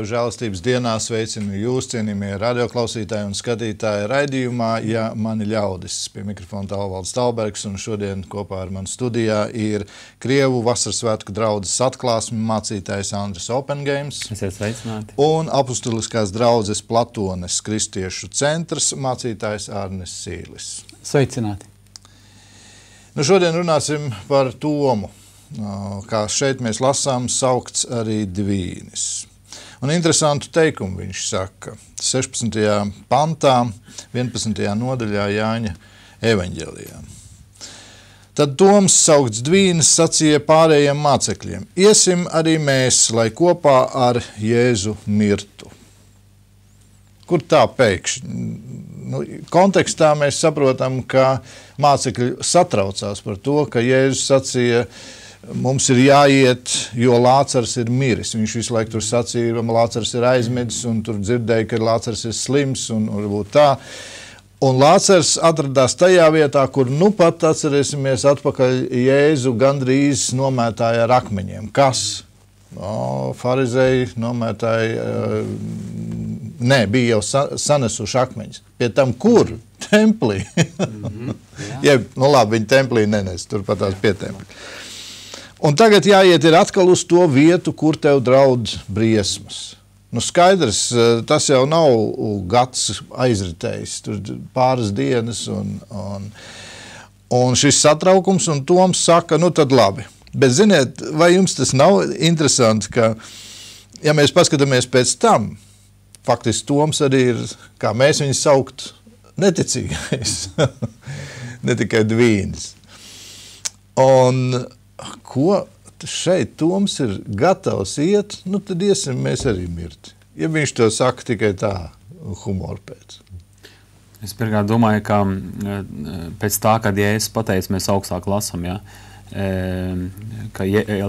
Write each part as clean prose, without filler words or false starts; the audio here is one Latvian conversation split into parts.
Dieva žēlastības dienā sveicinu jūs, cienījamie radioklausītāji un skatītāji raidījumā, ja mani ļaudis. Pie mikrofona Talvalds Talbergs, un šodien kopā ar mani studijā ir Krievu vasaras svētku draudzes atklāsmi mācītājs Andris Opengames. Esiet sveicināti. Un apustuliskās draudzes Platones kristiešu centrs mācītājs Arnis Sīlis. Sveicināti. Šodien runāsim par Tomu. Kā šeit mēs lasām, saukts arī Dvīnis. Un interesantu teikumu viņš saka 16. pantā, 11. nodaļā Jāņa evaņģelijā. Tad Toms, saukts Dvīnis, sacīja pārējiem mācekļiem: iesim arī mēs, lai kopā ar Jēzu mirtu. Kur tā pēkšņi? Kontekstā mēs saprotam, ka mācekļi satraucās par to, ka Jēzus sacīja: mums ir jāiet, jo Lācars ir miris. Viņš visu laiku tur sacīja, ka Lācars ir aizmidzis, un tur dzirdēja, ka Lācars ir slims, un varbūt tā. Un Lācars atradās tajā vietā, kur pat atcerēsimies atpakaļ Jēzu gandrīz nomētāja ar akmeņiem. Kas? Farizeji nomētāja, bija jau sanesuši akmeņus. Pie tam kur? Templī. Labi, viņi templī nenes, tur patās pie tempļa. Un tagad jāiet ir atkal uz to vietu, kur tev draud briesmas. Skaidrs, tas jau nav gads aizritējis, tur pāris dienas un šis satraukums, un Toms saka, tad labi. Bet ziniet, vai jums tas nav interesanti, ka, ja mēs paskatāmies pēc tam, faktiski Toms arī ir, kā mēs viņu saukt, neticīgais, ne tikai Dvīnis. Un ko šeit Toms ir gatavs iet, tad iesim mēs arī mirti. Ja viņš to saka tikai tā, humoru pēc. Es pirmkārt domāju, ka pēc tā, kad Jēzus pateica, mēs augstāk lasam, ka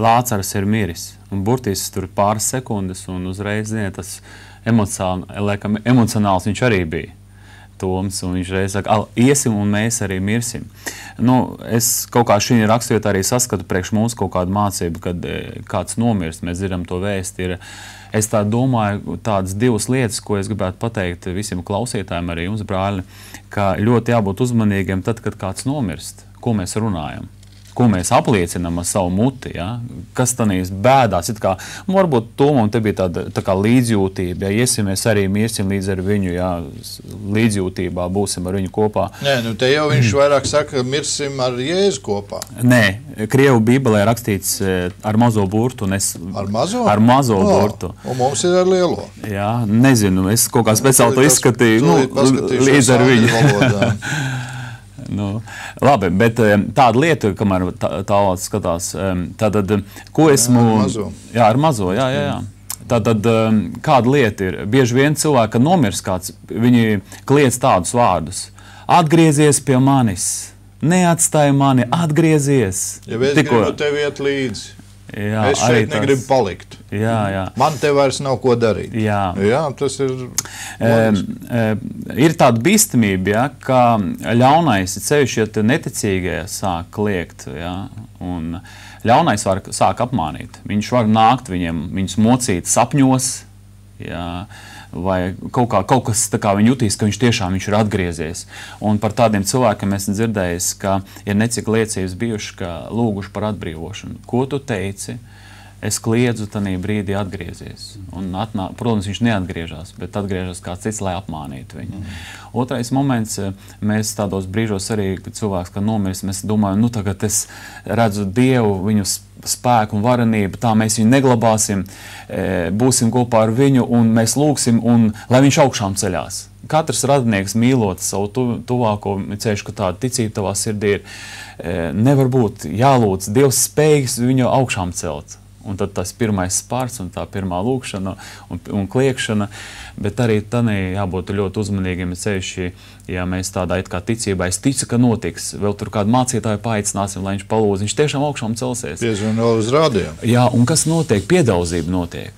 Lācars ir miris. Un burtiski tur pāris sekundes, un uzreiz, tas emocionāls viņš arī bija. Toms, un viņš reiz saka, iesim un mēs arī mirsim. Es kaut kā šī raksturvietā arī saskatu priekš mums kaut kādu mācību, kad kāds nomirst, mēs dzirdam to vēsti. Es tā domāju, tādas divas lietas, ko es gribētu pateikt visiem klausītājiem, arī jums, brāļi, ka ļoti jābūt uzmanīgiem tad, kad kāds nomirst, ko mēs runājam. Ko mēs apliecinām ar savu muti, kas tanīs bēdās. Varbūt Tomam te bija tā kā līdzjūtība, iesim mēs arī mirsim līdz ar viņu, līdzjūtībā būsim ar viņu kopā. Nē, te jau viņš vairāk saka, mirsim ar Jēzu kopā. Nē, Krievu bībelē rakstīts ar mazo burtu. Ar mazo? Ar mazo burtu. Un mums ir ar lielo. Jā, nezinu, es kaut kā speciāli to izskatīju, līdz ar viņu. Labi, bet tāda lieta, kamēr Tālvalds skatās, tātad, ko esmu... Ar mazo, jā. Tātad, kāda lieta ir? Bieži vien cilvēki, kad nomirs kāds, viņi kliedz tādus vārdus. Atgriezies pie manis, neatstāj mani, atgriezies. Ja es gribu tevi iet līdzi. Jā, es šeit negribu palikt. Jā. Man te vairs nav ko darīt. Jā, tas ir... Ir tāda bīstamība, ka ļaunais ceļš, ja neticīgie sāk kliegt, un ļaunais var sāk apmānīt. Viņš var nākt viņus mocīt sapņos, vai kaut kas tā kā viņi jutīs, ka viņš ir atgriezies. Un par tādiem cilvēkiem esmu dzirdējis, ka ir necik liecības bijuši, ka lūguši par atbrīvošanu. Ko tu teici? Es kliedzu, tanī brīdī atgriezies. Un protams, viņš neatgriežas, bet atgriežas kāds cits, lai apmānītu viņu. Otrais moments, mēs tādos brīžos arī, kad cilvēks, kad nomirst, mēs domājam, tagad es redzu Dievu, viņu spēku un varenību, tā mēs viņu neglabāsim, būsim kopā ar viņu un mēs lūgsim, un lai viņš augšām ceļās. Katrs radinieks mīlot savu tuvāko ceļu, ka tāda ticība tavā sirdī ir, nevar būt jālūdz, Dievs spējīgs viņu augšām celt. Un tad tas pirmais spārts un tā pirmā lūkšana un kliekšana, bet arī tanī jābūt ļoti uzmanīgiem ceļš, ja mēs tādā kā ticībā, es ticu, ka notiks, vēl tur kādu mācītāju paaicināsim, lai viņš palūdz, viņš tiešām augšām celsies. Piezvan vēl uz rādiem. Jā, un kas notiek? Piedaudzība notiek.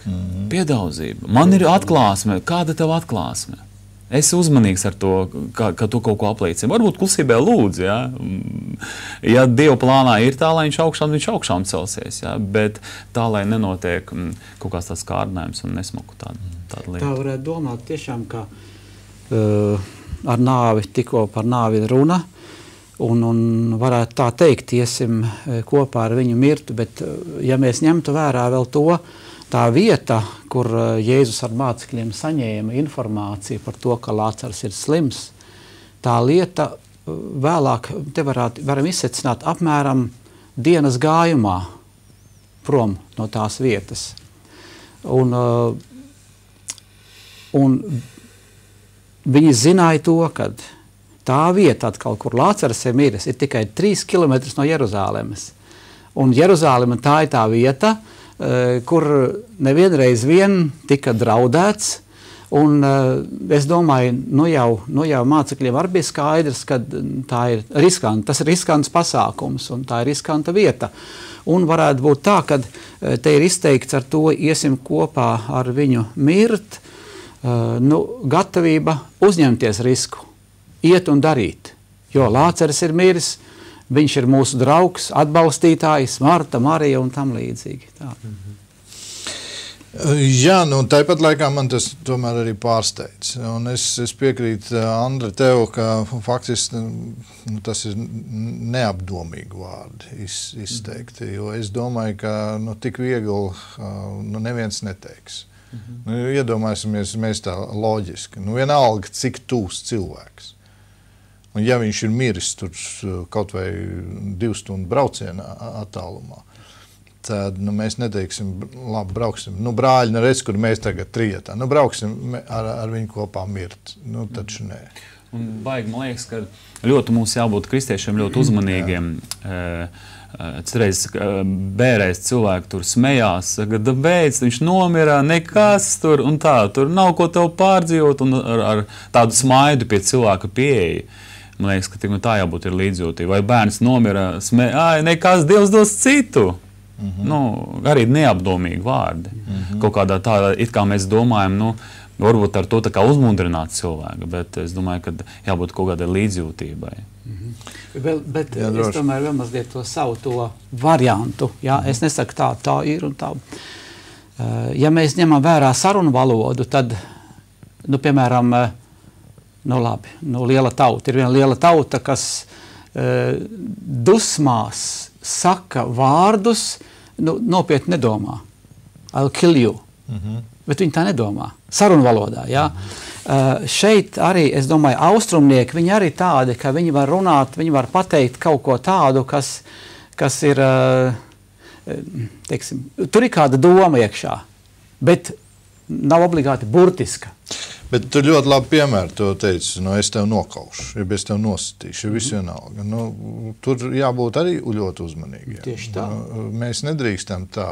Piedaudzība. Man ir atklāsme. Kāda tev atklāsme? Esi uzmanīgs ar to, ka tu kaut ko apliecini. Varbūt klusībā lūdzu, ja? Ja Dieva plānā ir tā, lai viņš augšām celsies, ja? Bet tā, lai nenotiek kaut kāds tāds kārdinājums un nesmuku tādu lietu. Tā varētu domāt tiešām, ka ar nāvi, tikko par nāvi runa, un varētu tā teikt, iesim kopā ar viņu mirtu, bet ja mēs ņemtu vērā vēl to, tā vieta, kur Jēzus ar mācekļiem saņēma informāciju par to, ka Lācars ir slims, tā lieta vēlāk te varam izsecināt apmēram dienas gājumā prom no tās vietas. Un viņi zināja to, ka tā vieta, atkal, kur Lācars ir miris, ir tikai 3 kilometrus no Jeruzālemes. Un Jeruzāleme tā ir tā vieta, kur nevienreiz vien tika draudēts, un es domāju, nu jau mācekļiem arī bija skaidrs, ka tā ir tas ir riskants pasākums, un tā ir riskanta vieta. Un varētu būt tā, ka te ir izteikts ar to iesim kopā ar viņu mirt, gatavība uzņemties risku, iet un darīt, jo Lācars ir miris, viņš ir mūsu draugs, atbalstītājs, Marta, Marija un tam līdzīgi. Tā. Jā, nu tāpat laikā man tas tomēr arī pārsteidz. Un es piekrītu, Andra, tev, ka faktiski tas ir neapdomīgi vārdi izteikti, jo es domāju, ka tik viegli neviens neteiks. Iedomāsimies, mēs tā loģiski. Vienalga, cik tūs cilvēks. Un ja viņš ir miris tur kaut vai 2 stundu brauciena attālumā, tad mēs neteiksim, labi, brauksim. Brāļi, redz, kur mēs tagad trietā. Brauksim ar viņu kopā mirt. Taču nē. Un baigi, man liekas, ka ļoti mums jābūt kristiešiem ļoti uzmanīgiem. Citreiz bērēs cilvēki tur smējās, ka beidz, viņš nomira, nekas tur un tā. Tur nav ko tev pārdzīvot un ar tādu smaidu pie cilvēka pieeja. Man liekas, ka tā jābūt ir līdzjūtība. Vai bērns nomira, nekas, Dievs dos citu. Arī neapdomīgi vārdi. Kaut kādā tādā, it kā mēs domājam, varbūt ar to tā kā uzmundrināt cilvēku, bet es domāju, ka jābūt kaut kādai līdzjūtībai. Bet es tomēr vēl mazliet to savu to variantu. Ja? Es nesaku tā ir un tā. Ja mēs ņemam vērā sarunu valodu, tad, piemēram, liela tauta. Ir viena liela tauta, kas dusmās saka vārdus, nopietni nedomā. I'll kill you. Bet viņi tā nedomā. Sarunu valodā, jā. Šeit arī, es domāju, austrumnieki, viņi arī tādi, ka viņi var runāt, viņi var pateikt kaut ko tādu, kas ir, teiksim, tur ir kāda doma iekšā, bet nav obligāti burtiska. Bet tu ļoti labi piemēru to teici, es tev nokaušu, ja es tev nosītīšu, ja viss vienalga. Tur jābūt arī ļoti uzmanīgiem. Tieši tā. Mēs nedrīkstam tā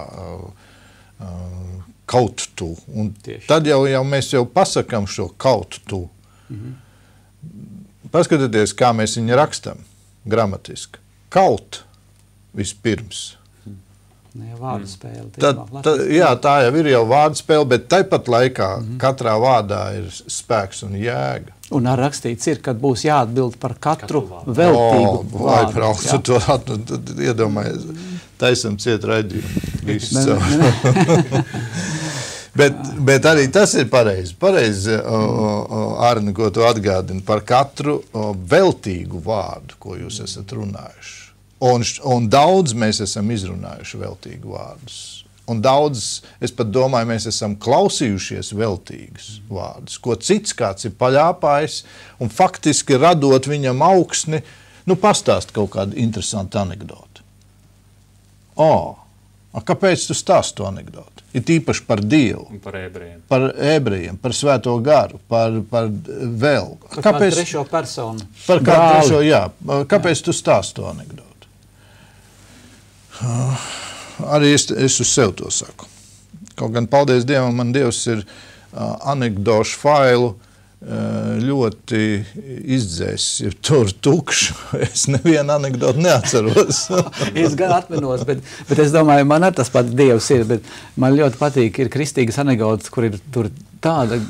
kaut tu. Un tad jau mēs pasakām šo kaut tu. Paskatieties, kā mēs viņu rakstam gramatiski. Kaut vispirms. Vārdu spēle. Tā jau ir jau vārdu spēle, bet tāpat laikā katrā vārdā ir spēks un jēga. Un ar rakstīts ir, kad būs jāatbild par katru veltīgu vārdu. Tad iedomājies, taisam ciet raidījumu. Bet arī tas ir pareizi. Pareizi, Arni, ko tu atgādini par katru veltīgu vārdu, ko jūs esat runājuši. Un daudz mēs esam izrunājuši veltīgu vārdus. Un daudz, es pat domāju, mēs esam klausījušies veltīgus vārdus, ko cits kāds ir paļāpājis un faktiski radot viņam augsni, pastāst kaut kādu interesantu anekdoti. Kāpēc tu stāsti to anekdoti? Ir īpaši par Dievu, par ebrejiem, par Svēto garu, par vēl. Par trešo personu. Par kādu trešo, jā. Kāpēc tu stāsti to anekdoti? Arī es uz sev to saku. Kaut gan, paldies Dievam, man Dievs ir anekdošu failu ļoti izdzēsis, ja tur tukšu. Es nevienu anekdotu neatceros. Es gan atminos, bet es domāju, man ar tas pats Dievs ir, bet man ļoti patīk, ir kristīgas anekdotas, kur ir tur tāda...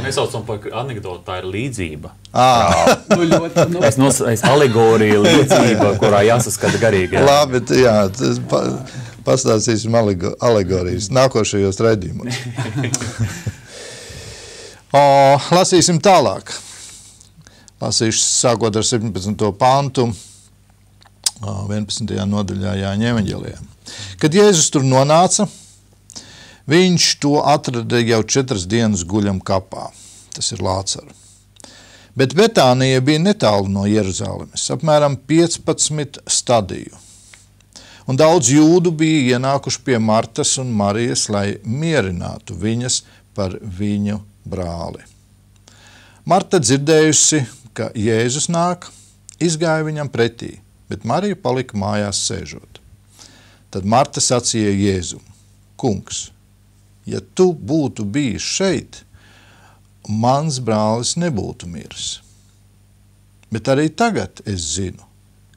Mēs saucam par anekdotu, tā ir līdzība. Es alegoriju līdzība, kurā jāsaskata garīgi. Jā. Labi, jā, pastāstīsim alegorijas nākošajos raidījumos. Lasīsim tālāk. Lasīšu sākot ar 17. pantu, 11. nodaļā Jāņa evaņģelijā. Kad Jēzus tur nonāca, viņš to atrada jau 4 dienas guļam kapā. Tas ir Lācaru. Bet Betānija bija netālu no Jeruzalemes, apmēram 15 stadiju. Un daudz jūdu bija ienākuši pie Martas un Marijas, lai mierinātu viņas par viņu brāli. Marta dzirdējusi, ka Jēzus nāk, izgāja viņam pretī, bet Marija palika mājās sēžot. Tad Marta sacīja Jēzum: Kungs, ja tu būtu bijis šeit, mans brālis nebūtu miris. Bet arī tagad es zinu,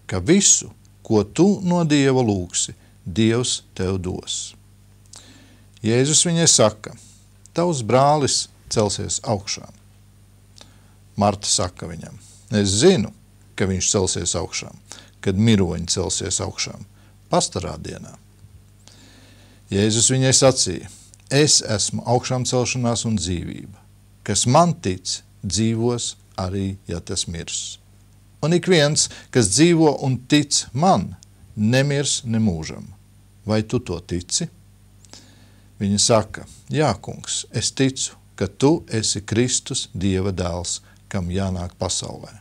ka visu, ko tu no Dieva lūgsi, Dievs tev dos. Jēzus viņai saka: Tavs brālis celsies augšā. Marta saka viņam: Es zinu, ka viņš celsies augšā, kad miroņi celsies augšā, pastarā dienā. Jēzus viņai sacīja: Es esmu augšām celšanās un dzīvība. Kas man tic, dzīvos arī, ja tas mirs. Un ik viens, kas dzīvo un tic man, nemirs nemūžam. Vai tu to tici? Viņa saka: Jā, kungs, es ticu, ka tu esi Kristus, Dieva dēls, kam jānāk pasaulē.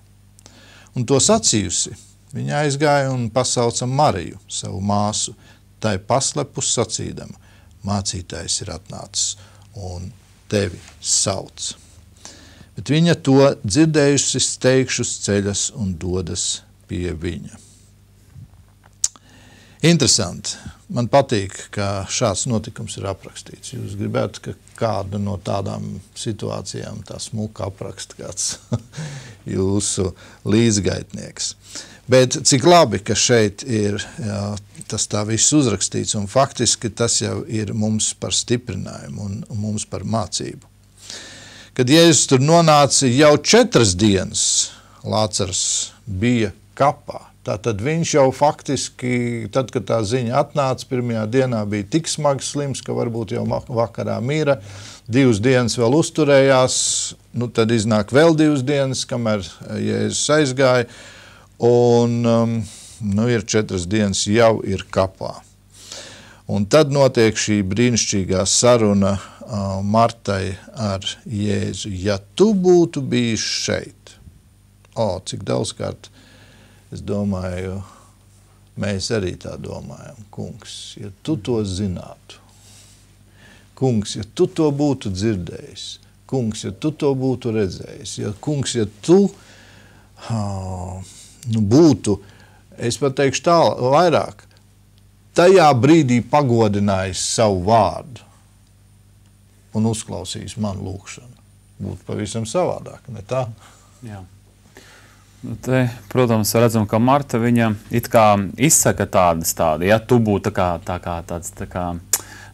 Un to sacījusi, viņa aizgāja un pasauca Mariju, savu māsu, tai paslepus sacīdama: Mācītājs ir atnācis un tevi sauc. Bet viņa to dzirdējusi, steigšus ceļas un dodas pie viņa. Interesanti. Man patīk, ka šāds notikums ir aprakstīts. Jūs gribētu, ka kādu no tādām situācijām tā smuka apraksta kāds jūsu līdzgaitnieks. Bet cik labi, ka šeit ir tas tā viss uzrakstīts, un faktiski tas jau ir mums par stiprinājumu un mums par mācību. Kad Jēzus tur nonāca, jau 4 dienas Lācars bija kapā. Tātad viņš jau faktiski, tad, kad tā ziņa atnāca, pirmajā dienā bija tik smagi slims, ka varbūt jau vakarā mira, 2 dienas vēl uzturējās, tad iznāk vēl 2 dienas, kamēr Jēzus aizgāja, un ir 4 dienas jau ir kapā. Un tad notiek šī brīnišķīgā saruna Martai ar Jēzu. Ja tu būtu bijis šeit, cik daudzkārt, es domāju, mēs arī tā domājam: Kungs, ja tu to zinātu, Kungs, ja tu to būtu dzirdējis, Kungs, ja tu to būtu redzējis, Kungs, ja tu būtu, es pat teikšu tā vairāk, tajā brīdī pagodinājis savu vārdu un uzklausījis manu lūgšanu, būtu pavisam savādāk, ne tā? Jā. Te, protams, redzam, ka Marta viņa it kā izsaka tādu, ja tu būtu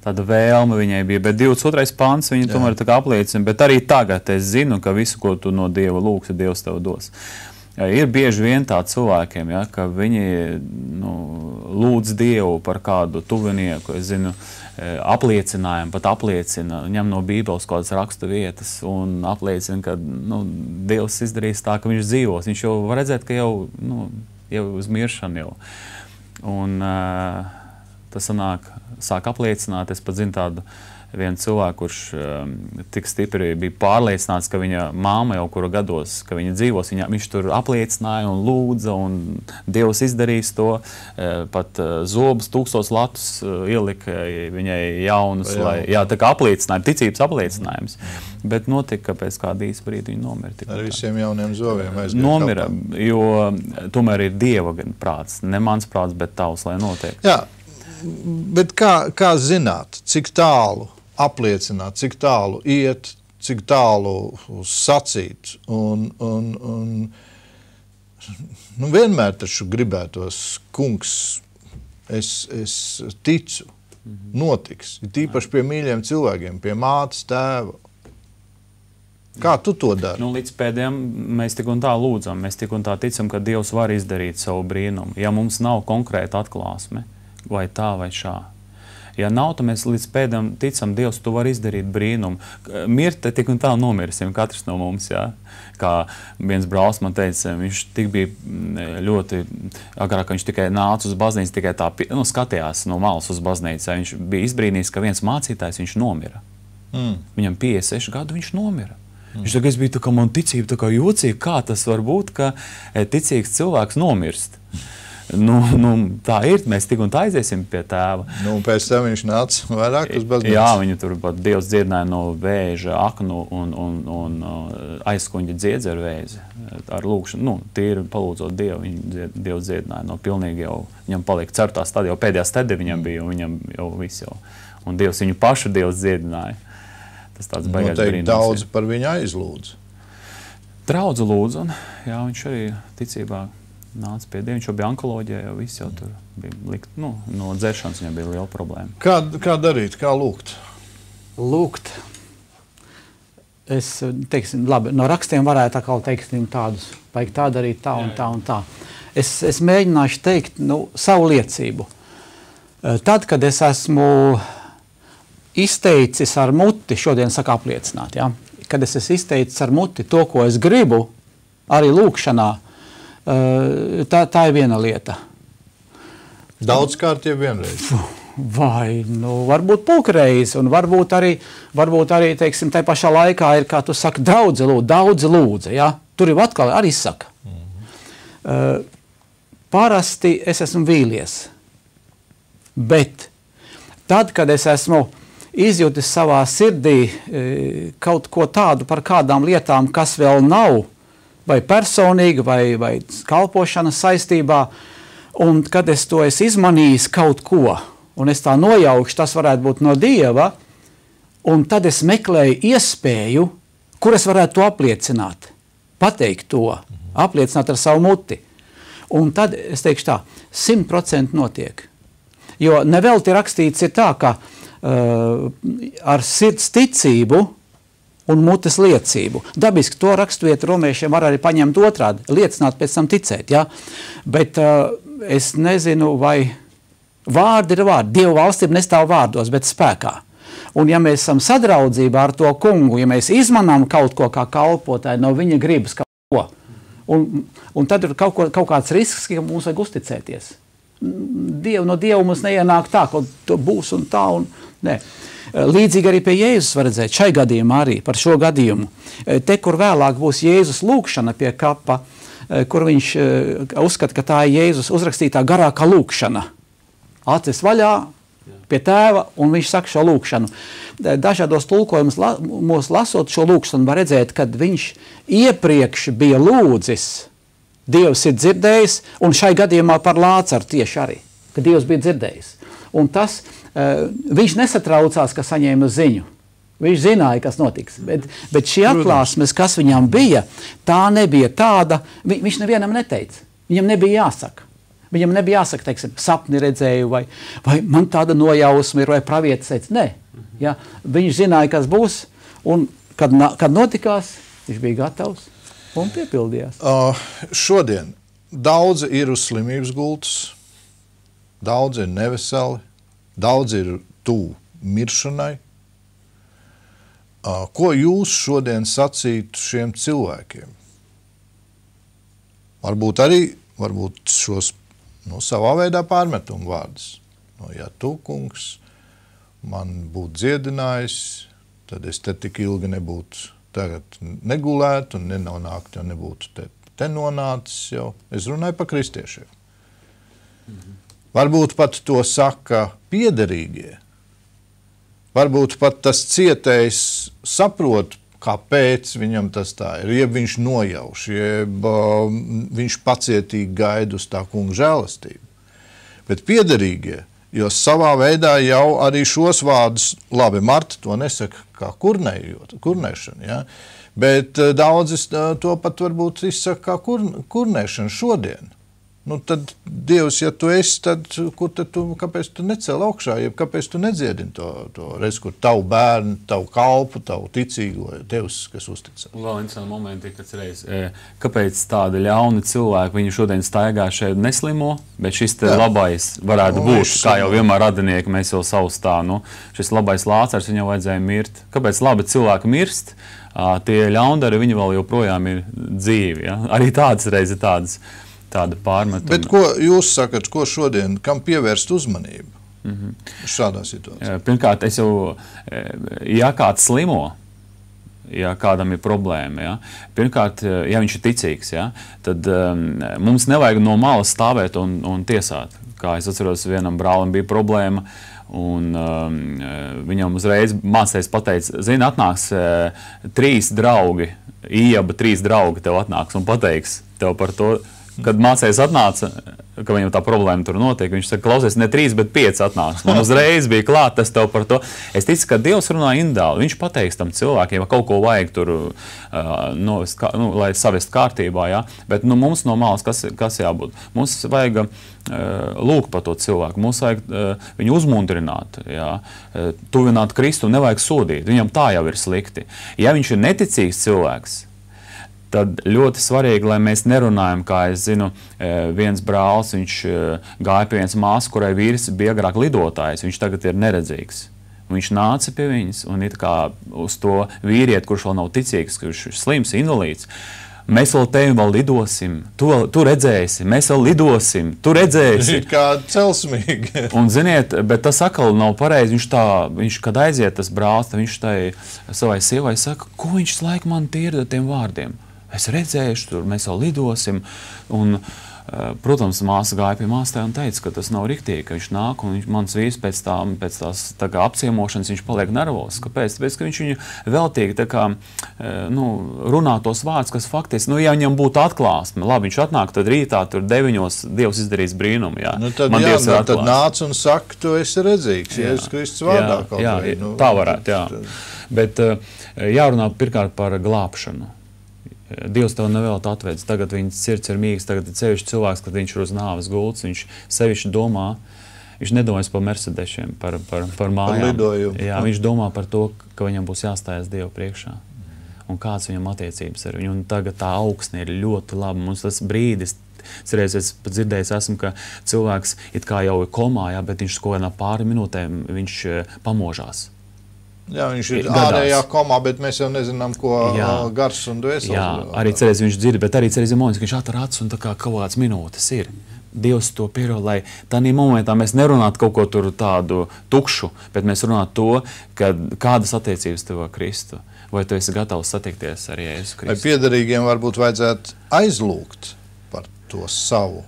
tāda vēlme viņai bija, bet 22. pants viņa tomēr tā kā apliecina, bet arī tagad es zinu, ka visu, ko tu no Dieva lūgsi, Dievs tev dos. Ir bieži vien tā cilvēkiem, ka viņi lūdz Dievu par kādu tuvinieku, es zinu, apliecinājumu, pat apliecina, ņem no Bībeles kādas raksta vietas un apliecina, ka Dievs izdarīs tā, ka viņš dzīvos. Viņš jau var redzēt, ka jau uz miršanu jau. Un tas sāk apliecināt, es pat zinu tādu vienu cilvēku, kurš tik stipri bija pārliecināts, ka viņa māma jau kura gados, ka viņa dzīvos, viņš tur apliecināja un lūdza, un Dievs izdarīs to, pat zobus 1000 latus ielika viņai jaunus, tā kā apliecinājumi, ticības apliecinājums. Bet notika, ka pēc kāda īsa brīdi viņa nomira. Ar visiem jauniem zobiem aizgāja nomira, jo tomēr ir Dieva prāts, ne mans prāts, bet tavs, lai notiek. Jā, bet kā zināt, cik tālu apliecināt, cik tālu iet, cik tālu sacīt. Vienmēr taču gribētos, kungs, es ticu, notiks. Ir tīpaši pie mīļiem cilvēkiem, pie mātes, tēva. Kā tu to dari? Līdz pēdējiem mēs tik un tā lūdzam, mēs tik un tā ticam, ka Dievs var izdarīt savu brīnumu. Ja mums nav konkrēta atklāsme, vai tā vai šā. Ja nav, tad mēs līdz pēdējiem ticam, Dievs, tu vari izdarīt brīnumu. Mirt tik un tā nomirsim, katrs no mums, jā. Kā viens brālis man teica, viņš tik bija ļoti, agrāk viņš tikai nāca uz baznīcu, tikai tā, skatījās no malas uz baznīcu. Viņš bija izbrīnījis, ka viens mācītājs viņš nomira. Viņam 56 gadu viņš nomira. Viņš tagad bija tā kā man ticība, tā kā jocīga, kā tas var būt, ka ticīgs cilvēks nomirst. Tā ir, mēs tik un tā aiziesim pie tēva. Pēc tam viņš nāca vairāk uz baznīcu. Jā, viņu tur pat Dievs dziedināja no vēža, aknu un aizkuņģa dziedz ar vēzi. Ar lūkšanu, tīri palūdzot Dievu, Dievs dziedināja no pilnīgi jau, viņam palika certā stadija, jau pēdējā stadija viņam bija, un viņam jau viss jau. Un Dievs viņu pašu Dievs dziedināja. Tas tāds baigais brīnums. Daudz par viņu aizlūdz. Draudzu lūdzu, un jā, viņš arī ticībā nāca pie Dieva. Viņš jau bija onkoloģijā, jau viss jau tur bija likt, no dzeršanas viņam bija liela problēma. Kā darīt, kā lūgt? Lūgt. Es, teiksim, labi, no rakstiem varētu atkal teikt tādus, vajag tā darīt, tā un tā un tā. Es mēģināšu teikt, savu liecību. Tad, kad es esmu izteicis ar muti, šodien saka apliecināt, ja? Kad es esmu izteicis ar muti to, ko es gribu, arī lūkšanā, tā ir viena lieta. Daudzkārt jau vienreiz. Vai, varbūt pulkreiz, un varbūt arī, teiksim, tai pašā laikā ir, kā tu saki, daudzi lūdza, ja? Tur jau atkal arī saka. Parasti es esmu vīlies, bet tad, kad es esmu izjūtis savā sirdī kaut ko tādu par kādām lietām, kas vēl nav, vai personīgi, vai kalpošanas saistībā, un kad es to esmu izmanījis kaut ko, un es tā nojaukšu, tas varētu būt no Dieva, un tad es meklēju iespēju, kur es varētu to apliecināt, pateikt to, apliecināt ar savu muti. Un tad es teikšu tā, 100% notiek. Jo nevelti rakstīts ir tā, ka ar sirds ticību un mutes liecību. Dabiski to raksturvietu romiešiem var arī paņemt otrādi, liecināt pēc tam ticēt, ja? Bet es nezinu, vai vārdi ir vārdi. Dieva valstība nestāv vārdos, bet spēkā. Un ja mēs esam sadraudzībā ar to kungu, ja mēs izmanām kaut ko kā kalpotāji no viņa gribas kaut ko, un tad ir kaut kāds risks, ka mums vajag uzticēties. No Dieva mums neienāk tā, ka to būs un tā, un ne. Līdzīgi arī pie Jēzus var redzēt, šai gadījumā arī, par šo gadījumu. Te, kur vēlāk būs Jēzus lūkšana pie kapa, kur viņš uzskata, ka tā ir Jēzus uzrakstītā garākā lūkšana. Acis vaļā pie tēva, un viņš saka šo lūkšanu. Dažādos tulkojumus lasot šo lūkšanu, var redzēt, kad viņš iepriekš bija lūdzis, Dievs ir dzirdējis, un šai gadījumā par Lācaru tieši arī, ka Dievs bija dzirdējis. Un tas, viņš nesatraucās, ka saņēma ziņu. Viņš zināja, kas notiks. Bet šī atklāsmes, kas viņam bija, tā nebija tāda, viņš nevienam neteica. Viņam nebija jāsaka. Viņam nebija jāsaka, teiksim, sapni redzēju, vai man tāda nojausma ir, vai pravietis teica. Nē, ja, viņš zināja, kas būs, un kad notikās, viņš bija gatavs. Un piepildījās. Šodien daudzi ir uz slimības gultas, daudzi ir neveseli, daudzi ir tuvu miršanai. Ko jūs šodien sacītu šiem cilvēkiem? Varbūt šos savā veidā pārmetumu vārdus. Ja tu, kungs, man būtu dziedinājis, tad es te tik ilgi nebūtu tagad negulētu un nenonāktu, jo nebūtu te nonācis jau. Es runāju par kristiešiem. Varbūt pat to saka piederīgie. Varbūt pat tas cietējs saprot, kāpēc viņam tas tā ir. Jeb viņš nojauš, jeb viņš pacietīgi gaida uz tā kunga žēlastību. Bet piederīgie, Jo savā veidā jau arī šos vārdus, labi, Marta to nesaka kā kurnēšana, ja? Bet daudzi to pat varbūt izsaka kā kurnēšana šodien. Nu, tad Dievs, ja tu esi, tad kāpēc tu necēl augšā, ja kāpēc tu nedziedini to reizi, kur tavu bērnu, tavu kalpu, tavu ticīgo, Dievs, kas uzticas. Vēl interesanti momenti, kad reiz, kāpēc tāda ļauna cilvēka, viņi šodien staigā šeit neslimo, bet šis te labais varētu būt, kā jau vienmēr radinieki, mēs jau savus tā, šis labais lācars, viņam vajadzēja mirt. Kāpēc labi cilvēki mirst? Tie ļaundari, viņi vēl joprojām ir dzīvi, ja? Arī tādas reizi tāda pārmetuma. Bet ko jūs sakat, ko šodien, kam pievērst uzmanību šādā situācijā? Pirmkārt, ja kāds slimo, ja kādam ir problēma, ja? Pirmkārt, ja viņš ir ticīgs, ja? Tad mums nevajag no malas stāvēt un tiesāt. Kā es atceros, vienam brālim bija problēma, un viņam uzreiz mācējs pateica, zini, atnāks 3 draugi, Ieba 3 draugi tev atnāks un pateiks tev par to. Kad mācējs atnāca, ka viņam tā problēma tur notiek, viņš saka, klausies, ne 3, bet 5 atnāks. Man uzreiz bija klāt tas tev par to. Es ticu, ka Dievs runā individuāli. Viņš pateiks tam cilvēkiem, ja kaut ko vajag tur, lai savest kārtībā, ja? Bet mums no malas, kas jābūt? Mums vajag lūgt par to cilvēku, mums vajag viņu uzmundrināt, ja? Tuvināt Kristu, nevajag sodīt. Viņam tā jau ir slikti. Ja viņš ir neticīgs cilvēks, tad ļoti svarīgi, lai mēs nerunājam, kā es zinu, viens brālis, viņš gāja pie viens māsas, kurai vīrs bija agrāk lidotājs, viņš tagad ir neredzīgs. Viņš nāca pie viņas un it kā uz to vīrieti, kurš vēl nav ticīgs, kurš ir slims, invalīds. Mēs vēl tevi vēl lidosim, tu redzēsi, mēs vēl lidosim, tu redzēsi. Ir kā celsmīgi. Un ziniet, bet tas atkal nav pareizi, viņš kad aiziet tas brālis, viņš tai savai sievai saka, ko viņš laiku man tīrda tiem vārdiem. Es redzēšu, tur mēs vēl lidosim, un, protams, māsa gāja pie māstai un teica, ka tas nav riktīgi, ka viņš nāk, un mans vīrs pēc tās tā kā apciemošanas, viņš paliek nervos. Kāpēc? Tāpēc, ka viņš viņu veltīgi tā kā, runā tos vārdus, kas faktiski, ja viņam būtu atklāsme, labi, viņš atnāk, tad rītā tur 9 Dievs izdarīs brīnumu, jā. Tad nāc un saka, tu esi redzīgs, Jēzus Kristus vārdā kaut vai. Tā varētu, jā. Bet jārunā pirmkārt par glābšanu. Dievs tev nevēl atvedis, tagad viņas sirds ir mīgs, tagad ir sevišķi cilvēks, kad viņš ir uz nāves gults, viņš sevišķi domā, viņš nedomājas par Mercedešiem, par mājām. Jā, viņš domā par to, ka viņam būs jāstājas Dievu priekšā. Un kāds viņam attiecības ar viņu. Un tagad tā augsne ir ļoti laba. Mums tas brīdis, es pat dzirdējis esmu, ka cilvēks it kā jau ir komā, jā, bet viņš kaut kādā pāri minūtēm viņš pamožās. Jā, viņš ir ārējā komā, bet mēs jau nezinām, ko gars un dvēseles. Jā, arī cerēs viņš dzird, bet arī cerēs moments, ka viņš atver acis un tā kā kaut kāds minūtes ir. Dievs to pierod, lai tādā momentā mēs nerunātu kaut ko tur tādu tukšu, bet mēs runātu to, ka kādas attiecības tev ar Kristu, vai tu esi gatavs satikties ar Jēzu Kristu. Vai piederīgiem varbūt vajadzētu aizlūgt par to savu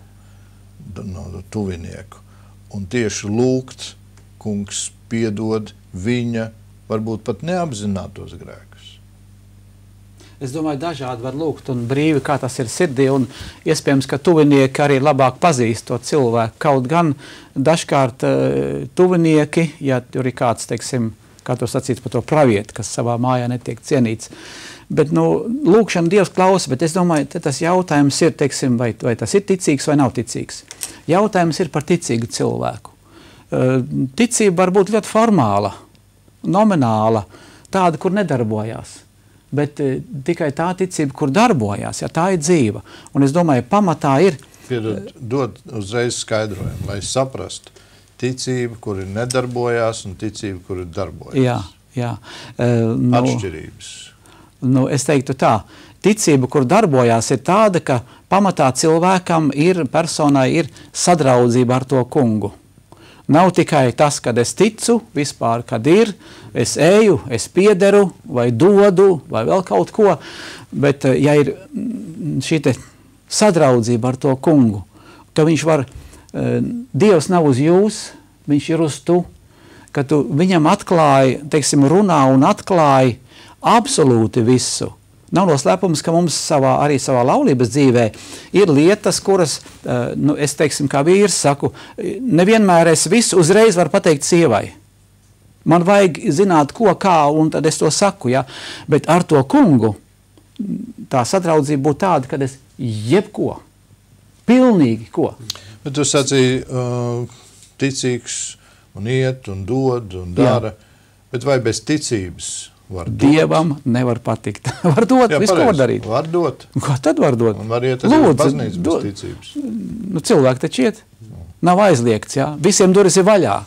tuvinieku un tieši lūgt, kungs piedod viņa varbūt pat neapzinātos grēkus. Es domāju, dažādi var lūgt un brīvi, kā tas ir sirdī, un iespējams, ka tuvinieki arī labāk pazīst to cilvēku. Kaut gan dažkārt tuvinieki, ja tur ir kāds, teiksim, kā to sacīts par to pravieti, kas savā mājā netiek cienīts. Bet, lūkšana Dievs klausa, bet es domāju, tas jautājums ir, teiksim, vai tas ir ticīgs vai nav ticīgs. Jautājums ir par ticīgu cilvēku. Ticība var būt ļoti formāla, nomināla, tāda, kur nedarbojās, bet tikai tā ticība, kur darbojās, ja tā ir dzīva. Un es domāju, pamatā ir... Dod uzreiz skaidrojumu, lai saprastu ticību, kur ir nedarbojās, un ticību, kur ir darbojās. Jā. Atšķirības. Es teiktu tā, ticība, kur darbojās, ir tāda, ka pamatā cilvēkam personai ir sadraudzība ar to kungu. Nav tikai tas, kad es ticu, vispār, kad ir, es eju, es piederu, vai dodu, vai vēl kaut ko, bet ja ir šī sadraudzība ar to kungu, ka viņš var, Dievs nav uz jūs, viņš ir uz tu, ka tu viņam atklāji, teiksim, runā un atklāji absolūti visu. Nav noslēpums, ka mums arī savā laulības dzīvē ir lietas, kuras, es teiksim, kā vīrs saku, nevienmēr es visu uzreiz varu pateikt sievai. Man vajag zināt, ko, kā, un tad es to saku, ja? Bet ar to kungu tā sadraudzība būtu tāda, kad es jebko, pilnīgi ko. Bet tu sacīji ticīgs un iet un dod un dara, bet vai bez ticības var dot? Dievam nevar patikt. Var dot, visu ko var darīt. Var dot. Ko tad var dot? Un var iet arī uz baznīcu bez ticības. Nu, cilvēki taču iet. Nav aizliegts, ja? Visiem durvis ir vaļā.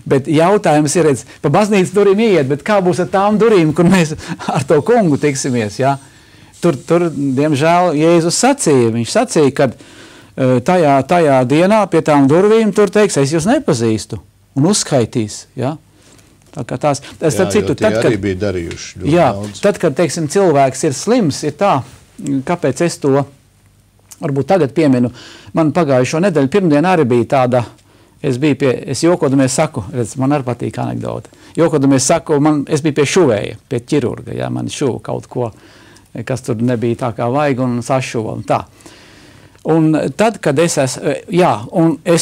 Bet jautājums ir, redz, pa baznīcas durvīm iet, bet kā būs ar tām durvīm, kur mēs ar to kungu tiksimies, ja? Tur, diemžēl, Jēzus sacīja, viņš sacīja, kad tajā dienā pie tām durvīm tur teiks, es jūs nepazīstu, un uzskaitīs, ja? Tā kā tās, citu, tie arī bija darījuši ļoti daudz. Tad, kad, teiksim, cilvēks ir slims, ir tā, kāpēc es to varbūt tagad pieminu, man pagājušo nedēļu pirmdien arī bija tāda, es jokodamies saku, redz, man arī patīk anekdota, jokodamies saku, es biju pie šuvēja, pie ķirurga, ja, man šuva kaut ko, kas tur nebija tā kā vajag un sašuva un tā. Un tad, kad es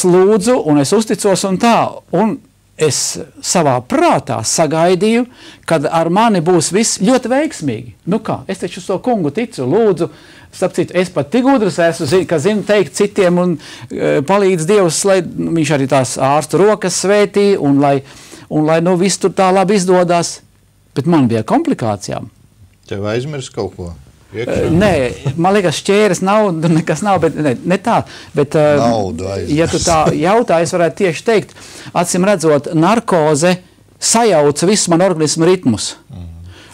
lūdzu un es uzticos un tā, un es savā prātā sagaidīju, kad ar mani būs viss ļoti veiksmīgi. Nu kā, es taču uz to kungu ticu, lūdzu, starp citu, es pat tik gudrs esmu, ka zinu teikt citiem un palīdz Dievs, lai viņš arī tās ārstu rokas svētī un lai nu viss tur tā labi izdodās, bet man bija komplikācijām. Tev aizmirs kaut ko? Nē, man liekas, šķēres nauda nekas nav, bet ne tā. Bet, ja tu tā jautā, es varētu tieši teikt, acīm redzot, narkoze sajauca visu man organismu ritmus.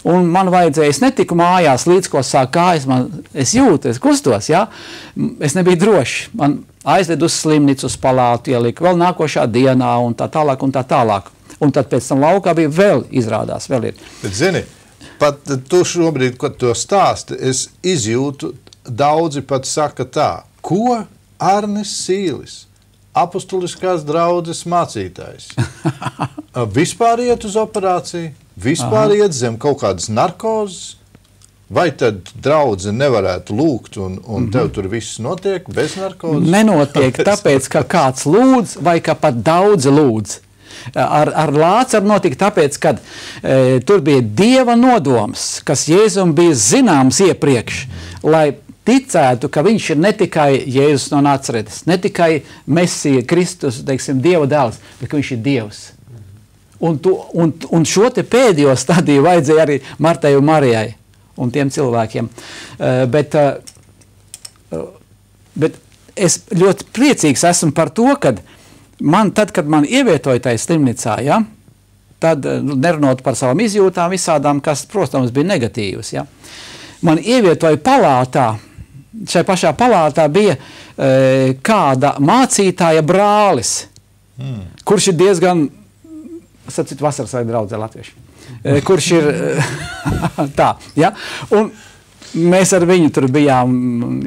Un man vajadzēja, es netiku mājās, līdz ko sāk kājas, es jūtu, es kustos, ja? Es nebiju droši. Man aizved uz slimnicu, uz palātu ielika, vēl nākošā dienā un tā tālāk un tā tālāk. Un tad pēc tam laukā bija vēl izrādās, vēl ir. Bet zini, pat tu šobrīd, kad to stāsti, es izjūtu, daudzi pat saka tā, ko Arnis Sīlis, apustuliskās draudzes mācītājs, vispār iet uz operāciju, vispār iet zem kaut kādas narkozes, vai tad draudze nevarētu lūgt un tev tur viss notiek bez narkozes? Nenotiek, tāpēc, ka kāds lūdz vai ka pat daudzi lūdz. Ar Lācaru notika tāpēc, kad tur bija Dieva nodoms, kas Jēzum bija zināms iepriekš, lai ticētu, ka viņš ir ne tikai Jēzus no Nacaretes, ne tikai Mesija, Kristus, teiksim, Dieva dēls, bet ka viņš ir Dievs. Un šo te pēdējo stadiju vajadzēja arī Martai un Marijai un tiem cilvēkiem. Bet es ļoti priecīgs esmu par to, kad tad, kad man ievietoja tajā slimnicā, ja, tad nerunot par savām izjūtām visādām, kas, protams, bija negatīvas, ja, man ievietoja palātā, šai pašā palātā bija kāda mācītāja brālis, kurš ir diezgan, sapcīt, vasaras vai draudzē latvieši, kurš ir tā, ja, un mēs ar viņu tur bijām,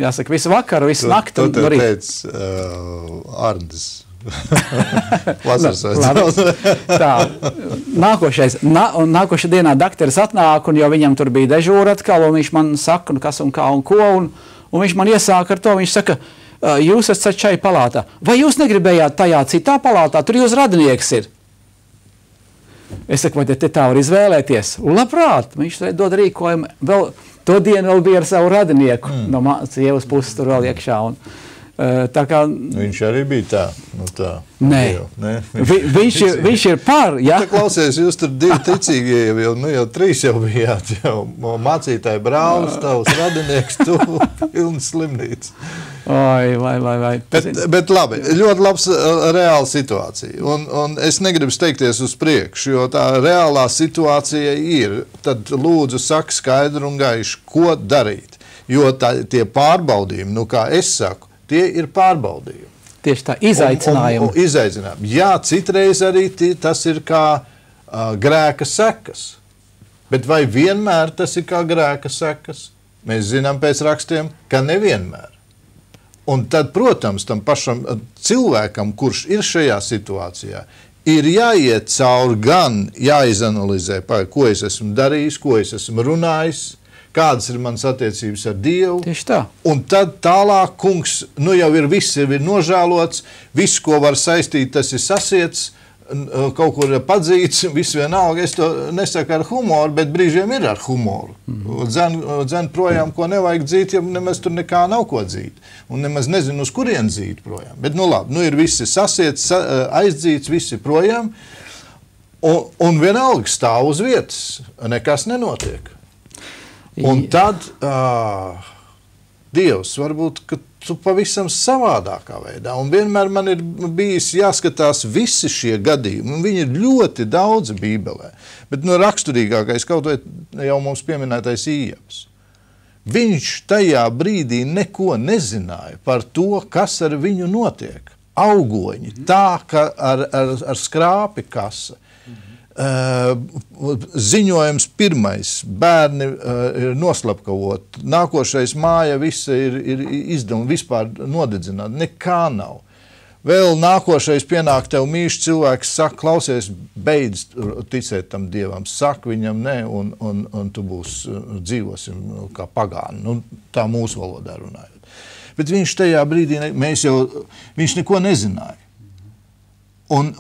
jāsaka, visu vakaru, visu nakti. Tu tev teic, Arnis. Tā, nākošajā dienā dakteris atnāk, un jau viņam tur bija dežūra atkal, un viņš man saka, kas un kā un ko, un viņš man iesāk ar to, viņš saka, jūs esat šai palātā. Vai jūs negribējāt tajā citā palātā, tur jūs radinieks ir? Es saku, vai te tā var izvēlēties? Labprāt, viņš dod rīkojumu, vēl to dienu vēl bija ar savu radinieku, no sievas puses tur vēl iekšā, un tā kā... Viņš arī bija tā, nu tā. Nē, viņš ir par, ja? Tā klausies, jūs tur divi ticīgie, jau trīs jau bijāt, jau mācītāji brālis, tavs radinieks, tu pilns slimnīca. Vai. Bet labi, ļoti labs reāla situācija, un es negribu steigties uz priekšu, jo tā reālā situācija ir, tad lūdzu saka skaidru un gaišu, ko darīt, jo tie pārbaudījumi, nu kā es saku, tie ir pārbaudījumi. Tieši tā, izaicinājumi. Izaicinājumi. Jā, citreiz arī tas ir kā grēka sekas. Bet vai vienmēr tas ir kā grēka sekas? Mēs zinām pēc rakstiem, ka nevienmēr. Un tad, protams, tam pašam cilvēkam, kurš ir šajā situācijā, ir jāiet cauri gan jāizanalizē, ko es esmu darījis, ko es esmu runājis, kādas ir manas attiecības ar Dievu. Tieši tā. Un tad tālāk kungs, jau ir viss ir nožēlots, viss, ko var saistīt, tas ir sasiets, kaut kur padzīts, viss vienalga. Es to nesaku ar humoru, bet brīžiem ir ar humoru. Dzen projām, ko nevajag dzīt, ja nemaz tur nekā nav ko dzīt. Un nemaz nezinu, uz kurien dzīt projām. Bet labi, ir visi sasiets, aizdzīts, visi projām. Un vienalga stāv uz vietas, nekas nenotiek. Un tad Dievs, varbūt, ka tu pavisam savādākā veidā. Un vienmēr man ir bijis jāskatās visi šie gadījumi. Un viņi ir ļoti daudzi Bībelē. Bet raksturīgākais kaut vai jau mums pieminētais Ījabs. Viņš tajā brīdī neko nezināja par to, kas ar viņu notiek. Augoņi, tā, ka ar skrāpi kasa. Ziņojums pirmais, bērni ir noslapkavot, nākošais māja visa ir izdevuma vispār nodedzināt, nekā nav. Vēl nākošais pienāk tev mīļš cilvēks, saka, klausies, beidz ticēt tam Dievam, saka viņam ne, un tu dzīvosim kā pagāni, tā mūsu valodā runājot. Bet viņš tajā brīdī, viņš neko nezināja. Un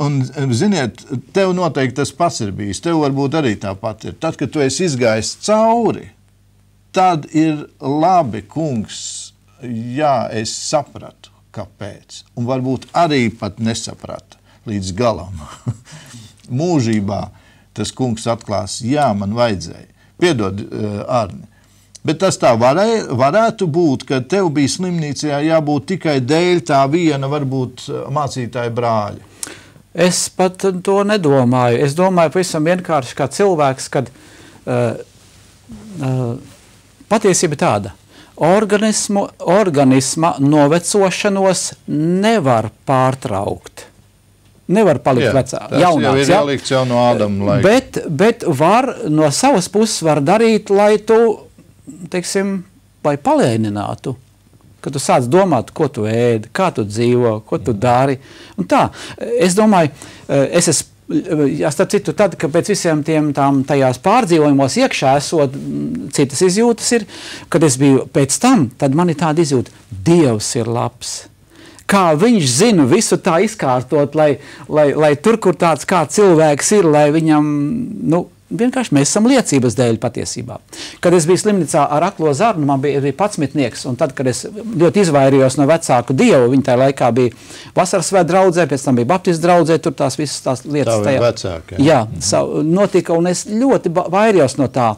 ziniet, tev noteikti tas pats ir bijis, tev varbūt arī tāpat ir. Tad, kad tu esi izgājis cauri, tad ir labi, kungs, jā, es sapratu, kāpēc. Un varbūt arī pat nesaprata līdz galam. Mūžībā tas kungs atklās, jā, man vajadzēja. Piedod, Arni. Bet tas tā varētu būt, ka tev bija slimnīcā jābūt tikai dēļ tā viena, varbūt, mācītāja brāļa. Es pat to nedomāju. Es domāju pavisam vienkārši kā cilvēks, kad patiesība tāda. Organisma novecošanos nevar pārtraukt. Nevar palikt vecā. Tas jaunāks, jau ir jālikts jau no Ādama laika. Bet var, no savas puses var darīt, lai tu, teiksim, lai palēninātu. Kad tu sāc domāt, ko tu ēdi, kā tu dzīvo, ko tu dari. Un tā, es domāju, starp citu, tad, ka pēc visiem tajās pārdzīvojumos iekšā esot, citas izjūtas ir, kad es biju pēc tam, tad man ir tāda izjūta, Dievs ir labs. Kā viņš zina visu tā izkārtot, lai tur, kur tāds kā cilvēks ir, lai viņam, vienkārši mēs esam liecības dēļ patiesībā. Kad es biju slimnīcā ar aklo zarnu, man bija 11, un tad, kad es ļoti izvairījos no vecāku Dievu, viņa tajā laikā bija vasaras svētku draudzē, pēc tam bija baptistu draudzē, tur tās visas tās lietas. Tā bija vecāka. Jā, notika, un es ļoti vairījos no tā.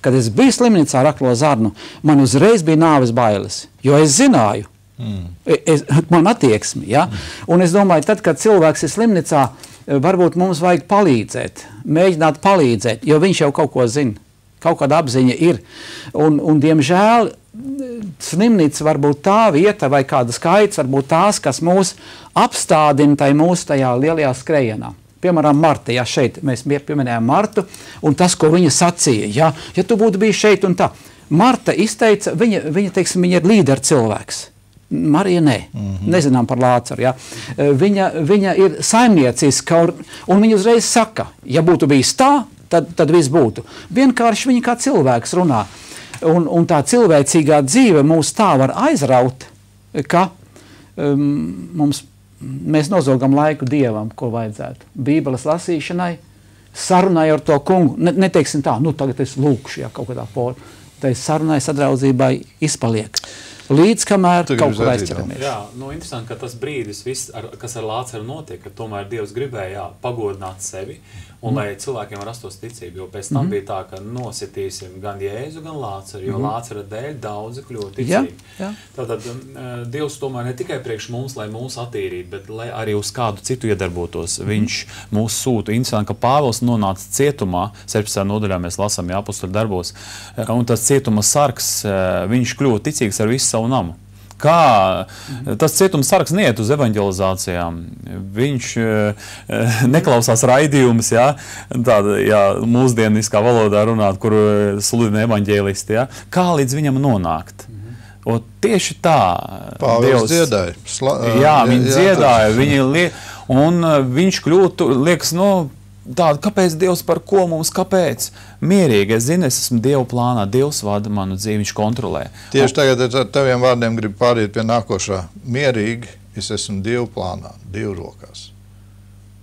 Kad es biju slimnīcā ar aklo zarnu, man uzreiz bija nāves bailes, jo es zināju, man attieksmi, ja? Un es domāju, tad, kad cilvēks ir slimnīcā, varbūt mums vajag palīdzēt, mēģināt palīdzēt, jo viņš jau kaut ko zina, kaut kāda apziņa ir. Un diemžēl, slimnīca var būt tā vieta vai kāda skaits, varbūt tās, kas mūs apstādina tajā lielajā skrejienā. Piemēram, Marta, ja šeit mēs pieminējām Martu, un tas, ko viņa sacīja, ja tu būtu bijis šeit un tā. Marta izteica, viņa teiksim, viņa ir līdera cilvēks. Marija nē, nezinām par Lācaru. Ja? Viņa ir saimnieciska, un viņa uzreiz saka, ja būtu bijis tā, tad viss būtu. Vienkārši viņa kā cilvēks runā. Un tā cilvēcīgā dzīve mūs tā var aizraut, ka mēs nozogam laiku Dievam, ko vajadzētu. Bībeles lasīšanai, sarunai ar to kungu. Neteiksim tā, tagad es lūkšu, ja kaut kādā formā. Tai sarunai, sadraudzībai izpaliek. Līdz kamēr kaut kur aizķeramies. Jā, interesanti, ka tas brīdis, kas ar Lācaru notiek, ka tomēr Dievs gribēja pagodināt sevi, un lai cilvēkiem rastos ticību, jo pēc tam bija tā, ka nositīsim gan Jēzu, gan Lācaru, jo Lācara dēļ daudzi kļūst ticīgi. Jā. Tātad Dievs tomēr ne tikai priekš mums, lai mūs attīrītu, bet lai arī uz kādu citu iedarbotos. Viņš mūs sūta. Interesanti, ka Pāvils nonāca cietumā, 17. nodaļā mēs lasām Apostoļu darbos, un tas cietuma sargs, viņš kļūst ticīgs ar visu savu namu. Kā tas cietuma sargs neiet uz evanģelizācijām, viņš neklausās raidījumus, tāda, mūsdieniskā valodā runāt, kur sludina evanģēlisti, kā līdz viņam nonākt. Un tieši tā. Pāvils dziedāja. Viņi dziedāja, un viņš kļūtu, liekas, tāda, kāpēc Dievs par ko mums, kāpēc? Mierīgi, es zinu, es esmu Dieva plānā, Dievs vada manu dzīvi, viņš kontrolē. Tieši tagad ar taviem vārdiem gribu pāriet pie nākošā. Mierīgi, es esmu Dieva plānā, Dieva rokās.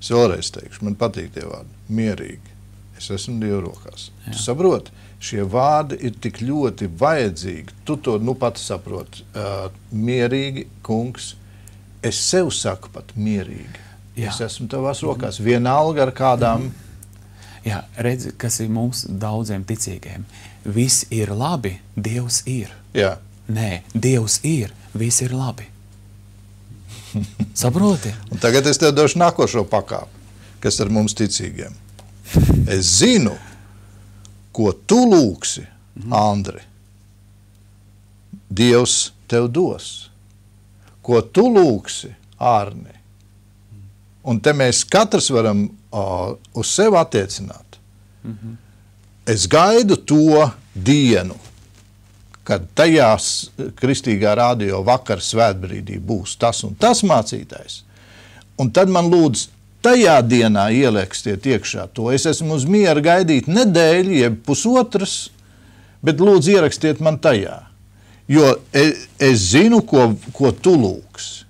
Es vēlreiz teikšu, man patīk tie vārdi. Mierīgi, es esmu Dieva rokās. Jā. Tu saproti, šie vārdi ir tik ļoti vajadzīgi. Tu to pati saproti. Mierīgi, kungs, es sev saku pat mierīgi. Jā. Es esmu tavās rokās, vienalga ar kādām. Jā, redzi, kas ir mums daudziem ticīgiem. Viss ir labi, Dievs ir. Jā. Nē, Dievs ir, viss ir labi. Saproti? Un tagad es tev došu nākošo pakāpi, kas ar mums ticīgiem. Es zinu, ko tu lūksi, Andri. Dievs tev dos. Ko tu lūksi, Ārni. Un te mēs katrs varam uz sevi attiecināt. Es gaidu to dienu, kad tajās kristīgā radio vakar svētbrīdī būs tas un tas mācītājs. Un tad man lūdzu tajā dienā ieliekstiet iekšā to. Es esmu uz mieru gaidīt nedēļu, jeb pusotras, bet lūdzu ierakstiet man tajā. Jo es zinu, ko tu lūksi.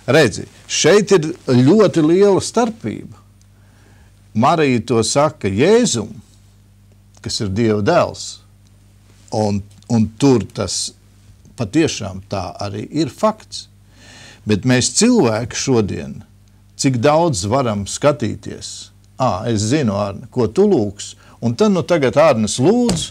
Redzi, šeit ir ļoti liela starpība. Marija to saka Jēzum, kas ir Dieva dēls, un tur tas patiešām tā arī ir fakts. Bet mēs cilvēki šodien, cik daudz varam skatīties, es zinu, Ārne, ko tu lūgs, un tad tagad Ārnes lūdz,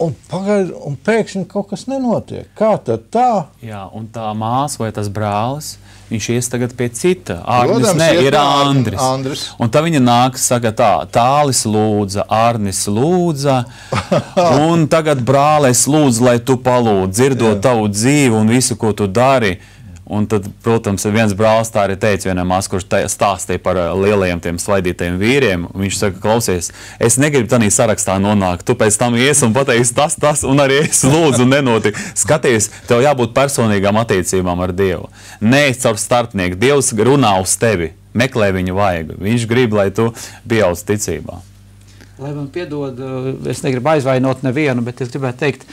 un pēkšņi kaut kas nenotiek. Kā tad tā? Jā, un tā māsa vai tas brālis, viņš ies tagad pie cita. Ārnis ir Andris. Un tad viņa nāk, saka tā, Tālis lūdza, Ārnis lūdza, un tagad brālis lūdza, lai tu palūdz, dzirdot tavu dzīvi un visu, ko tu dari. Un tad, protams, viens brālis tā arī teica vienam māsai, kurš stāstīja par lielajiem tiem slaidītajiem vīriem. Viņš saka, klausies, es negribu tādā sarakstā nonākt. Tu pēc tam ies un pateiksi tas, un arī es lūdzu un nenotiek. Skaties, tev jābūt personīgām attiecībām ar Dievu. Nē, caur starpnieku. Dievs runā uz tevi. Meklē viņu vajag. Viņš grib, lai tu pieaudz ticībā. Lai man piedod, es negribu aizvainot nevienu, bet es gribētu teikt,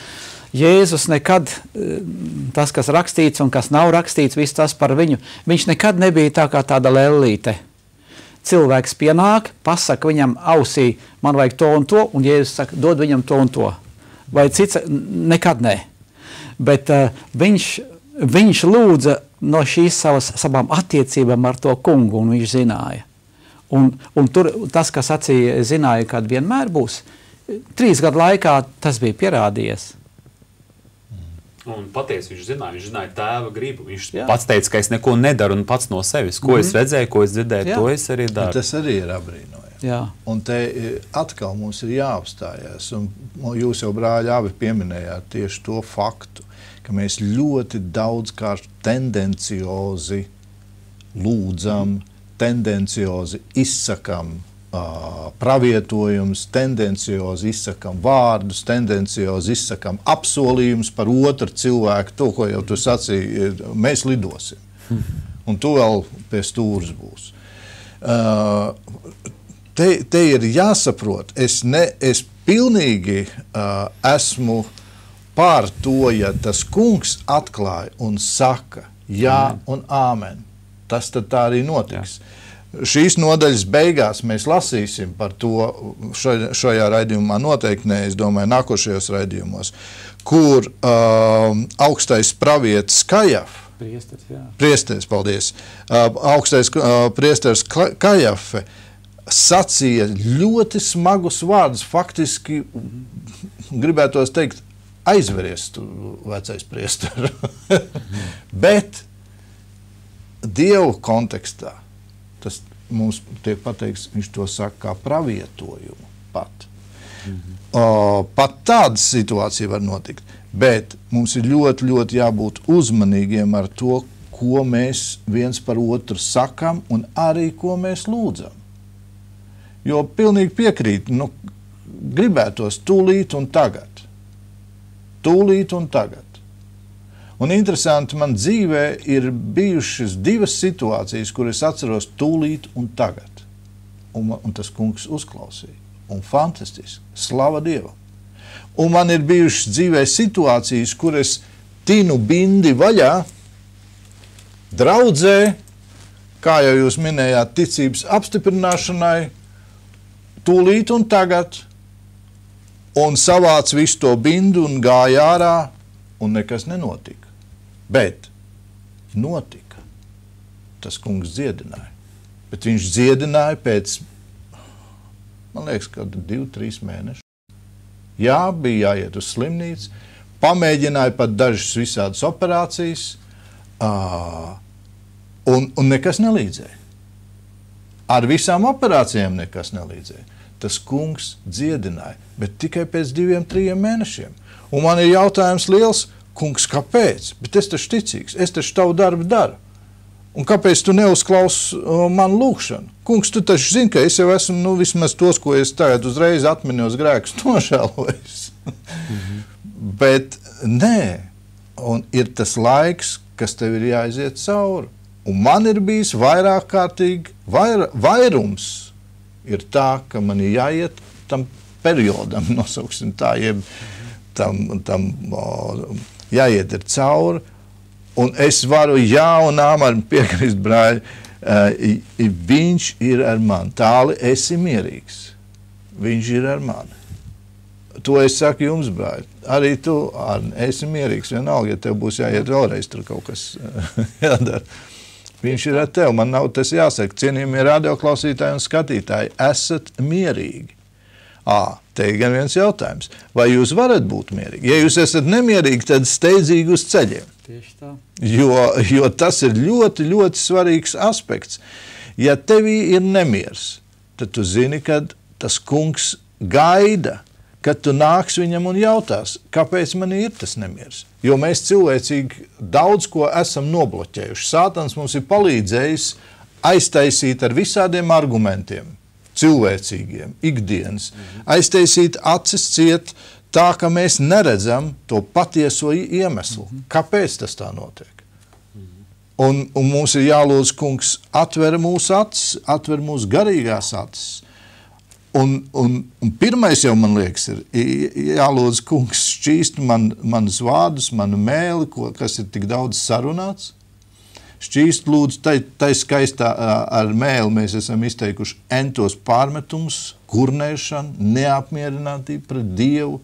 Jēzus nekad, tas, kas rakstīts un kas nav rakstīts, viss tas par viņu, viņš nekad nebija tā kā tāda lellīte. Cilvēks pienāk, pasaka viņam ausī, man vajag to, un Jēzus saka, dod viņam to un to. Vai cits, nekad ne. Bet viņš lūdza no šīs savām attiecībām ar to kungu, un viņš zināja. Un tur tas, kas acīja, zināja, kad vienmēr būs, 3 gadu laikā tas bija pierādījies. Un patiesi viņš zināja tēva gribu. Viņš pats teica, ka es neko nedaru un pats no sevis. Ko es redzēju, ko es dzirdēju, to es arī daru. Un tas arī ir apbrīnojami. Jā. Un te atkal mums ir jāapstājās. Un jūs jau, brāļi, abi pieminējāt tieši to faktu, ka mēs ļoti daudzkārt tendenciozi lūdzam, tendenciozi izsakam pravietojums, tendenciozi izsakam vārdus, tendenciozi izsakam apsolījumus par otru cilvēku, to, ko jau tu sacīji, mēs lidosim. Un tu vēl pie stūras būs. Te ir jāsaprot, es pilnīgi esmu pār to, ja tas kungs atklāja un saka jā un āmen. Tas tad tā arī notiks. Jā. Šīs nodaļas beigās mēs lasīsim par to šajā raidījumā noteikti, es domāju, nākošajos raidījumos, kur augstais pravietis Kajaf, priesteris, paldies, augstais priesteris Kajafe sacīja ļoti smagus vārdus, faktiski gribētos teikt, aizveries tu, vecais priesteri. Bet Dievu kontekstā tas mums tiek pateikts, viņš to saka kā pravietojumu pat. Pat tāda situācija var notikt, bet mums ir ļoti, ļoti jābūt uzmanīgiem ar to, ko mēs viens par otru sakam un arī, ko mēs lūdzam. Jo pilnīgi piekrīt, gribētos tūlīt un tagad. Tūlīt un tagad. Un interesanti, man dzīvē ir bijušas 2 situācijas, kur es atceros tūlīt un tagad. un tas kungs uzklausīja. Un fantastiski, slava Dievam. Un man ir bijušas dzīvē situācijas, kur es tinu bindi vaļā, draudzē, kā jau jūs minējāt, ticības apstiprināšanai, tūlīt un tagad, un savāc visu to bindu un gāja ārā, un nekas nenotika. Bet notika. Tas kungs dziedināja. Bet viņš dziedināja pēc, man liekas, kādu 2-3 mēnešu. Jā, bija jāiet uz slimnīcu, pamēģināja pat dažas visādas operācijas, un nekas nelīdzēja. Ar visām operācijām nekas nelīdzēja. Tas kungs dziedināja, bet tikai pēc 2-3 mēnešiem. Un man ir jautājums liels, kungs, kāpēc? Bet es taču ticīgs, es taču tavu darbu daru. Un kāpēc tu neuzklausi manu lūgšanu? Kungs, tu taču zini, ka es jau esmu, vismaz tos, ko es tagad uzreiz atminos grēkus, nožēlojis. Bet nē, un ir tas laiks, kas tev ir jāiziet cauri. Un man ir bijis vairāk kārtīgi, vairums ir tā, ka man ir jāiet tam periodam, nosauksim tā, jeb tam jāiet ir cauri. Un es varu jā un āmari piekrist, brāļi, viņš ir ar mani. Tāli esi mierīgs. Viņš ir ar mani. To es saku jums, brāļi. Arī tu, Arni, esi mierīgs. Vienalga, ja tev būs jāiet vēlreiz, tur kaut kas jādara. Viņš ir ar tevi. Man nav tas jāsaka. Cienījamie radioklausītāji un skatītāji, esat mierīgi. Te ir gan viens jautājums. Vai jūs varat būt mierīgi? Ja jūs esat nemierīgi, tad steidzīgi uz ceļiem. Tieši tā. Jo tas ir ļoti, ļoti svarīgs aspekts. Ja tevī ir nemiers, tad tu zini, ka tas kungs gaida, kad tu nāks viņam un jautās, kāpēc man ir tas nemiers. Jo mēs cilvēcīgi daudz ko esam nobloķējuši. Sātans mums ir palīdzējis aiztaisīt ar visādiem argumentiem, cilvēcīgiem, ikdienas, aiztaisīt acis ciet tā, ka mēs neredzam to patieso iemeslu. Kāpēc tas tā notiek? Un mums ir jālūdz, kungs, atver mūsu acis, atver mūsu garīgās acis. Un pirmais jau, man liekas, ir jālūdz, kungs, šķīst manus vārdus, manu mēli, kas ir tik daudz sarunāts. Šķīst, lūdzu, tai skaistā ar mēli mēs esam izteikuši entos pārmetumus, kurnēšanu, neapmierinātību pret Dievu.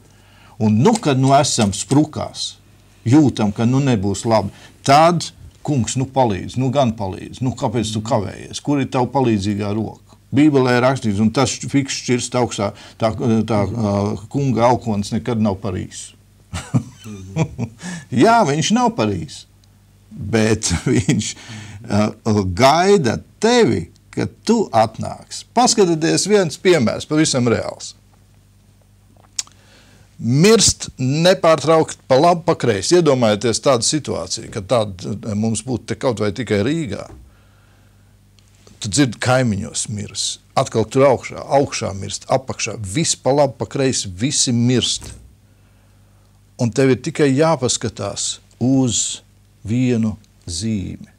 Un kad esam sprukās, jūtam, ka nebūs labi, tad, kungs, palīdz, gan palīdz. Kāpēc tu kavējies? Kur ir tava palīdzīgā roka? Bībelē rakstīts, un tas fiks šķirst augstā, tā kunga alkonis nekad nav par īsu. Jā, viņš nav par īsu. Bet viņš gaida tevi, kad tu atnāks. Paskatieties viens piemērs, pavisam reāls. Mirst nepārtraukt pa labi, pa kreisi. Iedomājieties tādu situāciju, ka tāda mums būtu te kaut vai tikai Rīgā. Tu dzirdi kaimiņos mirs, atkal tur augšā mirst, apakšā, viss pa labi, pa kreisi, visi mirst. Un tev ir tikai jāpaskatās uz vienu zīmi.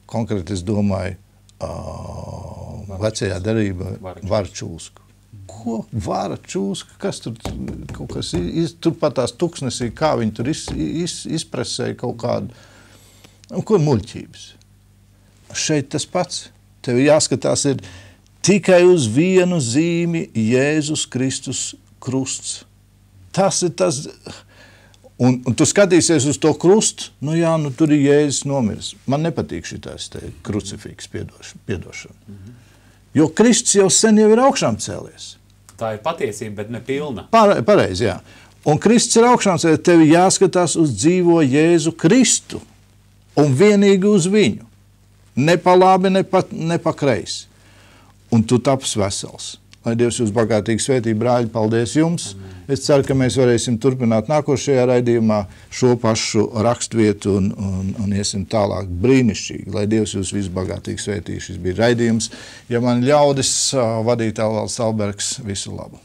Konkrēti es domāju, vecajā derībā varčūsku. Ko? Vara čūska? Kas tur kaut kas turpat tās tuksnesī, kā viņi tur izpresēja kaut kādu, ko muļķības. Šeit tas pats. Tev jāskatās ir tikai uz vienu zīmi Jēzus Kristus krusts. Tas ir tas. Un tu skatīsies uz to krustu, tur ir Jēzus nomiris. Man nepatīk šitais krucifiks piedošana. Jo Kristus jau sen jau ir augšām cēlies. Tā ir patiesība, bet ne pilna. Pareizi, jā. Un Kristus ir augšām cēlies, tev jāskatās uz dzīvo Jēzu Kristu un vienīgi uz viņu. Ne pa labi, ne pa kreisi. Un tu taps vesels. Lai Dievs jūs bagātīgi svētī, brāļi, paldies jums. Es ceru, ka mēs varēsim turpināt nākošajā raidījumā šo pašu rakstvietu un iesim tālāk brīnišķīgi. Lai Dievs jūs visu bagātīgi svētī. Šis bija raidījums. Ja man ļaudis vadīt Alvalds Albergs, visu labu.